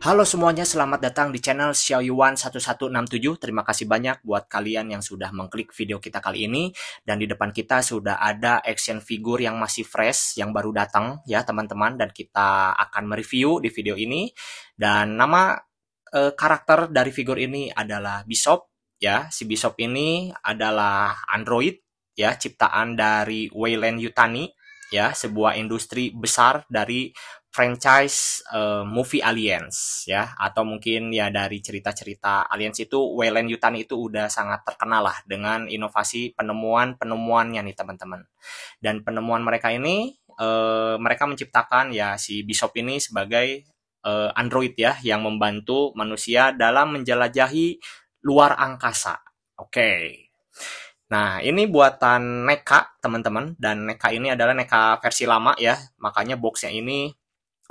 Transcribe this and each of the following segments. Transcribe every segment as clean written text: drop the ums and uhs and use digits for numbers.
Halo semuanya, selamat datang di channel Xiaoyuan 1167. Terima kasih banyak buat kalian yang sudah mengklik video kita kali ini. Dan di depan kita sudah ada action figure yang masih fresh, yang baru datang ya teman-teman. Dan kita akan mereview di video ini. Dan nama karakter dari figur ini adalah Bishop ya. Si Bishop ini adalah android ya, ciptaan dari Wayland Yutani ya, sebuah industri besar dari franchise movie Aliens ya, atau mungkin ya dari cerita-cerita Aliens itu Wayland Yutani itu udah sangat terkenal lah dengan inovasi penemuan-penemuannya nih teman-teman. Dan penemuan mereka ini mereka menciptakan ya si Bishop ini sebagai android ya yang membantu manusia dalam menjelajahi luar angkasa. Oke. Nah, ini buatan NECA, teman-teman. Dan NECA ini adalah NECA versi lama ya. Makanya boxnya ini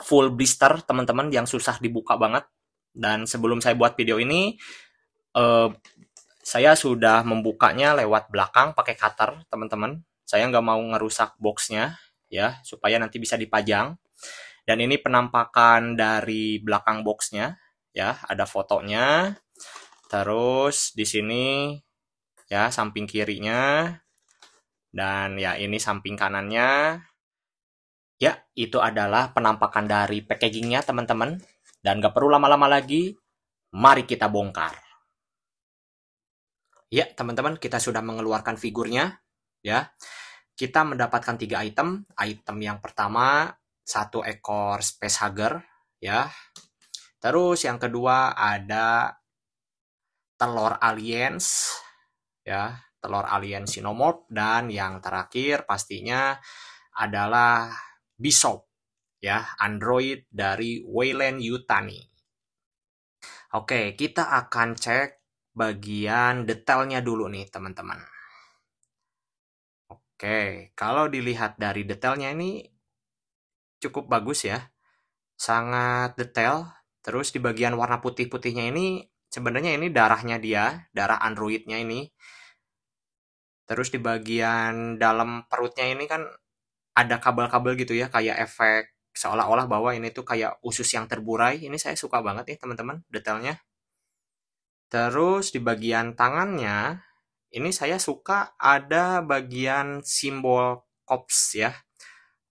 full blister, teman-teman, yang susah dibuka banget. Dan sebelum saya buat video ini, eh, saya sudah membukanya lewat belakang pakai cutter, teman-teman. Saya nggak mau ngerusak boxnya, ya, supaya nanti bisa dipajang. Dan ini penampakan dari belakang boxnya, ya, ada fotonya. Terus di sini ya samping kirinya dan ya ini samping kanannya. Ya, itu adalah penampakan dari packagingnya teman-teman. Dan gak perlu lama-lama lagi, mari kita bongkar. Ya, teman-teman, kita sudah mengeluarkan figurnya. Ya, kita mendapatkan 3 item. Item yang pertama, 1 ekor Space Hugger. Ya, terus yang kedua ada telur aliens. Ya, telur alien Xenomorph. Dan yang terakhir pastinya adalah Bishop. Ya, android dari Wayland Yutani. Oke, kita akan cek bagian detailnya dulu nih, teman-teman. Oke, kalau dilihat dari detailnya ini cukup bagus ya. Sangat detail. Terus di bagian warna putih-putihnya ini sebenarnya ini darahnya dia, darah androidnya ini. Terus di bagian dalam perutnya ini kan ada kabel-kabel gitu ya, kayak efek seolah-olah bahwa ini tuh kayak usus yang terburai. Ini saya suka banget nih, teman-teman, detailnya. Terus di bagian tangannya, ini saya suka ada bagian simbol Corps ya,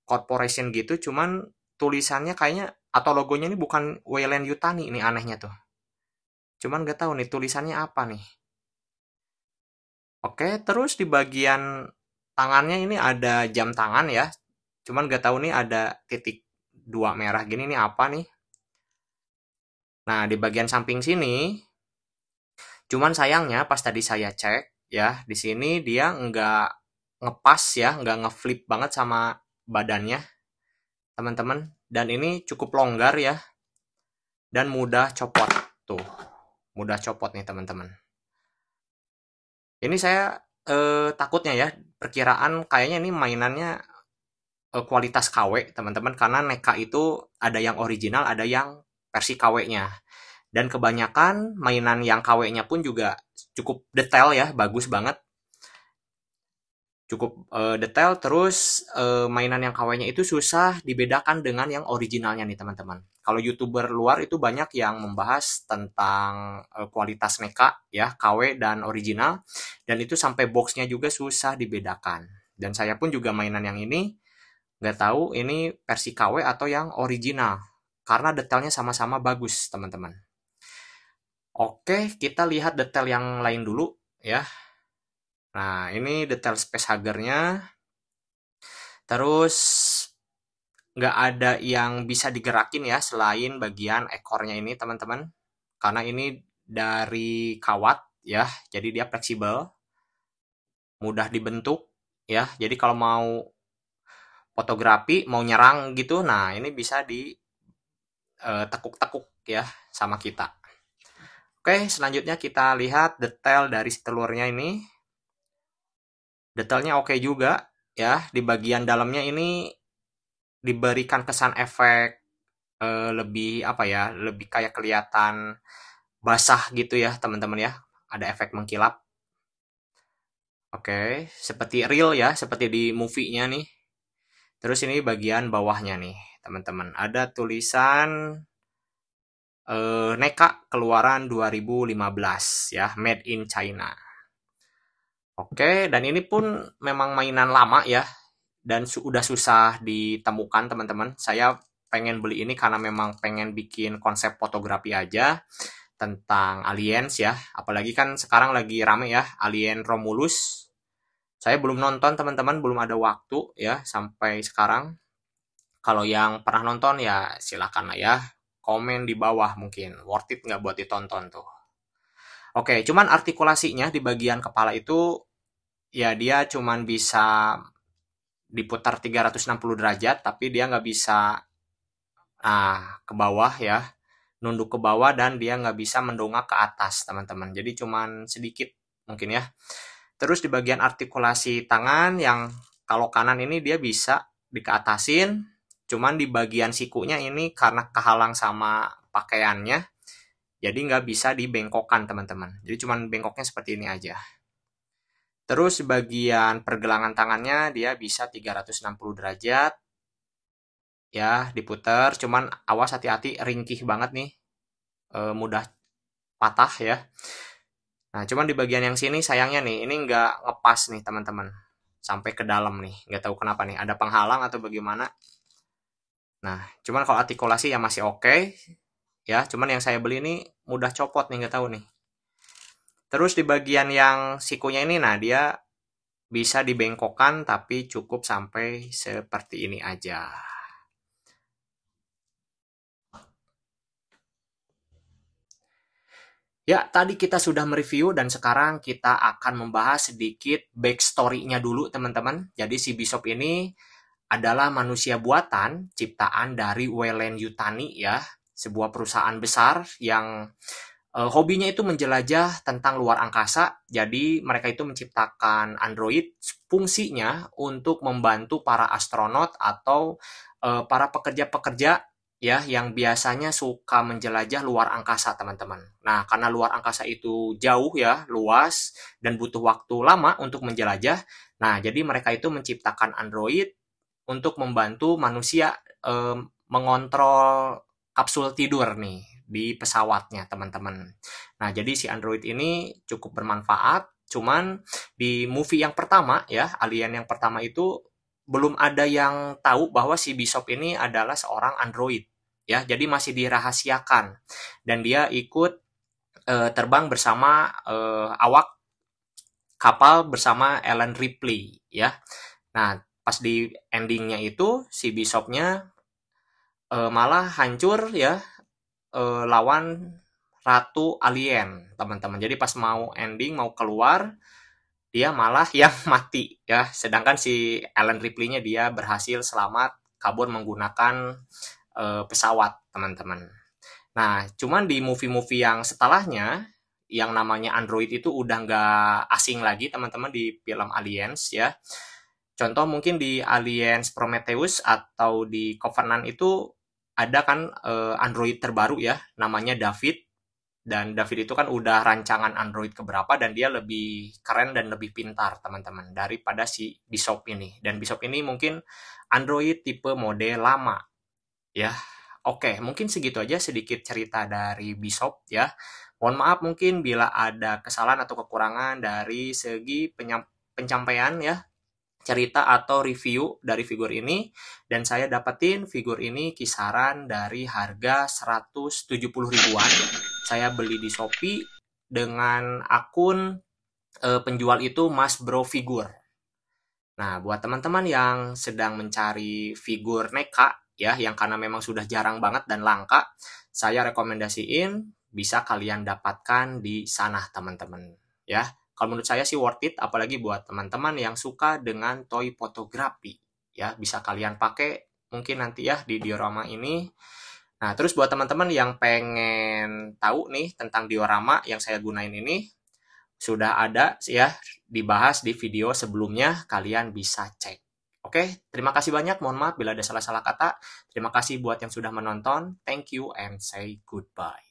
corporation gitu, cuman tulisannya kayaknya atau logonya ini bukan Wayland Yutani, ini anehnya tuh. Cuman gak tahu nih tulisannya apa nih. Oke, terus di bagian tangannya ini ada jam tangan ya, cuman gak tahu nih ada titik 2 merah gini nih apa nih. Nah, di bagian samping sini, cuman sayangnya pas tadi saya cek ya, di sini dia nggak ngepas ya, nggak ngeflip banget sama badannya, teman-teman. Dan ini cukup longgar ya, dan mudah copot. Tuh, mudah copot nih teman-teman. Ini saya takutnya ya, perkiraan kayaknya ini mainannya kualitas KW, teman-teman. Karena NECA itu ada yang original, ada yang versi KW-nya. Dan kebanyakan mainan yang KW-nya pun juga cukup detail ya, bagus banget. Cukup detail, terus mainan yang KW-nya itu susah dibedakan dengan yang originalnya nih teman-teman. Kalau YouTuber luar itu banyak yang membahas tentang kualitas NECA ya, KW dan original, dan itu sampai boxnya juga susah dibedakan. Dan saya pun juga mainan yang ini nggak tahu ini versi KW atau yang original, karena detailnya sama-sama bagus teman-teman. Oke, kita lihat detail yang lain dulu ya. Nah, ini detail space hugger-nya. Terus nggak ada yang bisa digerakin ya selain bagian ekornya ini teman-teman. Karena ini dari kawat ya, jadi dia fleksibel, mudah dibentuk ya. Jadi kalau mau fotografi, mau nyerang gitu, nah ini bisa ditekuk-tekuk ya sama kita. Oke, selanjutnya kita lihat detail dari telurnya ini. Detailnya oke juga ya. Di bagian dalamnya ini diberikan kesan efek lebih apa ya, lebih kayak kelihatan basah gitu ya teman-teman ya, ada efek mengkilap. Oke, seperti real ya, seperti di movie-nya nih. Terus ini bagian bawahnya nih teman-teman, ada tulisan NECA keluaran 2015 ya, made in China. Oke, dan ini pun memang mainan lama ya, dan udah susah ditemukan teman-teman. Saya pengen beli ini karena memang pengen bikin konsep fotografi aja tentang aliens ya. Apalagi kan sekarang lagi rame ya, Alien Romulus. Saya belum nonton teman-teman, belum ada waktu ya sampai sekarang. Kalau yang pernah nonton ya silakan lah ya. Komen di bawah mungkin, worth it nggak buat ditonton tuh. Oke, cuman artikulasinya di bagian kepala itu ya dia cuman bisa diputar 360 derajat, tapi dia nggak bisa ke bawah ya, nunduk ke bawah, dan dia nggak bisa mendongak ke atas teman-teman. Jadi cuman sedikit mungkin ya. Terus di bagian artikulasi tangan yang kalau kanan ini dia bisa dikeatasin, cuman di bagian sikunya ini karena kehalang sama pakaiannya, jadi nggak bisa dibengkokkan teman-teman. Jadi cuman bengkoknya seperti ini aja. Terus bagian pergelangan tangannya dia bisa 360 derajat. Ya, diputer. Cuman awas hati-hati, ringkih banget nih. Mudah patah ya. Nah, cuman di bagian yang sini sayangnya nih, ini nggak ngepas nih teman-teman. Sampai ke dalam nih. Nggak tahu kenapa nih. Ada penghalang atau bagaimana. Nah, cuman kalau artikulasi ya masih oke. Ya, cuman yang saya beli ini mudah copot nih, nggak tahu nih. Terus di bagian yang sikunya ini, nah dia bisa dibengkokkan tapi cukup sampai seperti ini aja. Ya, tadi kita sudah mereview dan sekarang kita akan membahas sedikit backstory-nya dulu teman-teman. Jadi si Bishop ini adalah manusia buatan ciptaan dari Weyland Yutani ya, sebuah perusahaan besar yang hobinya itu menjelajah tentang luar angkasa. Jadi mereka itu menciptakan Android, fungsinya untuk membantu para astronot atau para pekerja-pekerja ya yang biasanya suka menjelajah luar angkasa teman-teman. Nah, karena luar angkasa itu jauh ya, luas dan butuh waktu lama untuk menjelajah. Nah, jadi mereka itu menciptakan Android untuk membantu manusia mengontrol kapsul tidur nih di pesawatnya teman-teman. Nah, jadi si Android ini cukup bermanfaat. Cuman di movie yang pertama ya, Alien yang pertama itu belum ada yang tahu bahwa si Bishop ini adalah seorang android ya, jadi masih dirahasiakan dan dia ikut terbang bersama awak kapal bersama Ellen Ripley ya. Nah, pas di endingnya itu si Bishopnya malah hancur ya lawan ratu alien teman-teman. Jadi pas mau ending mau keluar dia malah yang mati ya, sedangkan si Ellen Ripley-nya dia berhasil selamat kabur menggunakan pesawat teman-teman. Nah, cuman di movie-movie yang setelahnya yang namanya Android itu udah nggak asing lagi teman-teman di film Aliens ya. Contoh mungkin di Aliens Prometheus atau di Covenant itu ada kan Android terbaru ya, namanya David. Dan David itu kan udah rancangan Android keberapa dan dia lebih keren dan lebih pintar teman-teman daripada si Bishop ini. Dan Bishop ini mungkin Android tipe mode lama ya. Oke, mungkin segitu aja sedikit cerita dari Bishop ya. Mohon maaf mungkin bila ada kesalahan atau kekurangan dari segi pencapaian ya, cerita atau review dari figur ini. Dan saya dapetin figur ini kisaran dari harga 170 ribuan. Saya beli di Shopee dengan akun penjual itu Mas Bro Figur. Nah, buat teman-teman yang sedang mencari figur NECA ya, yang karena memang sudah jarang banget dan langka, saya rekomendasiin bisa kalian dapatkan di sana teman-teman ya. Kalau menurut saya sih worth it, apalagi buat teman-teman yang suka dengan toy fotografi ya, bisa kalian pakai mungkin nanti ya di diorama ini. Nah, terus buat teman-teman yang pengen tahu nih tentang diorama yang saya gunain ini, sudah ada ya dibahas di video sebelumnya, kalian bisa cek. Oke, terima kasih banyak. Mohon maaf bila ada salah-salah kata. Terima kasih buat yang sudah menonton. Thank you and say goodbye.